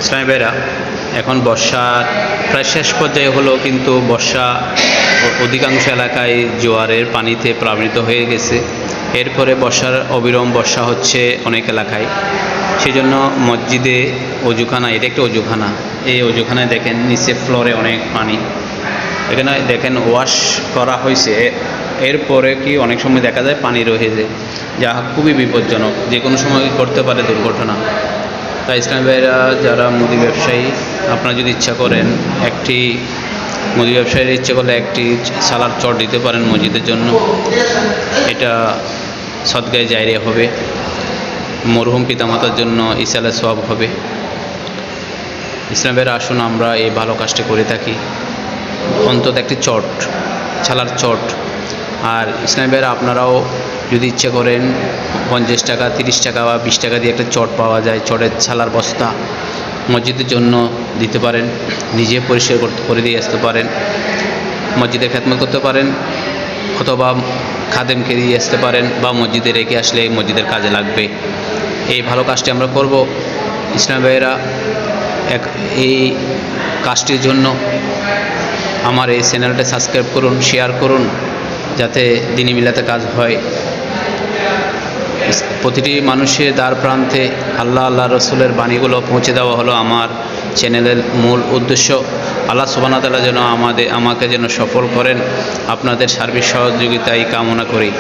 ইসলামী ভাইরা, এখন বর্ষার প্রায় শেষ পর্যায়ে হলো, কিন্তু বর্ষা অধিকাংশ এলাকায় জোয়ারের পানিতে প্লাবিত হয়ে গেছে। এরপরে বর্ষার অবিরাম বর্ষা হচ্ছে অনেক এলাকায়। সেই জন্য মসজিদে অজুখানা, এটা একটা অজুখানা, এই অজুখানায় দেখেন নিচে ফ্লোরে অনেক পানি, এখানে দেখেন ওয়াশ করা হয়েছে, এরপরে কি অনেক সময় দেখা যায় পানি রয়ে যায়, যা খুবই বিপজ্জনক, যে কোনো সময় করতে পারে দুর্ঘটনা। তাই ইসলামী ভাইরা যারা মুদি ব্যবসায়ী, আপনারা যদি ইচ্ছা করেন, একটি মুদি ব্যবসায়ীর ইচ্ছে করলে একটি সালার চট দিতে পারেন মসজিদের জন্য। এটা সদকায়ে জারিয়া হবে, মরহুম পিতামাতার জন্য ইসালে সওয়াব হবে। ইসলামী ভাইরা, আসুন আমরা এই ভালো কাজটি করে থাকি, অন্তত একটি চট, ছালার চট। আর ইসলামী ভাইরা, আপনারাও যদি ইচ্ছে করেন 50 টাকা, 30 টাকা বা 20 টাকা দিয়ে একটা চট পাওয়া যায়, চটের ছালার বস্তা মসজিদের জন্য দিতে পারেন, নিজে পরিষ্কার করে দিয়ে আসতে পারেন, মসজিদের খেদমত করতে পারেন, অথবা খাদেমকে দিয়ে আসতে পারেন, বা মসজিদে রেখে আসলে মসজিদের কাজে লাগবে। এই ভালো কাজটি আমরা করব। ইসলামী ভাইয়েরা, এই কাজটির জন্য আমার এই চ্যানেলটা সাবস্ক্রাইব করুন, শেয়ার করুন, যাতে দিনী মিলাতে কাজ হয়। প্রতিটি মানুষের দ্বার প্রান্তে আল্লাহ রসুলের বাণীগুলো পৌঁছে দেওয়া হলো আমার চ্যানেলের মূল উদ্দেশ্য। আল্লাহ সুবহানাহু ওয়া তাআলা যেন আমাকে যেন সফল করেন, আপনাদের সার্বিক সহযোগিতাই কামনা করি।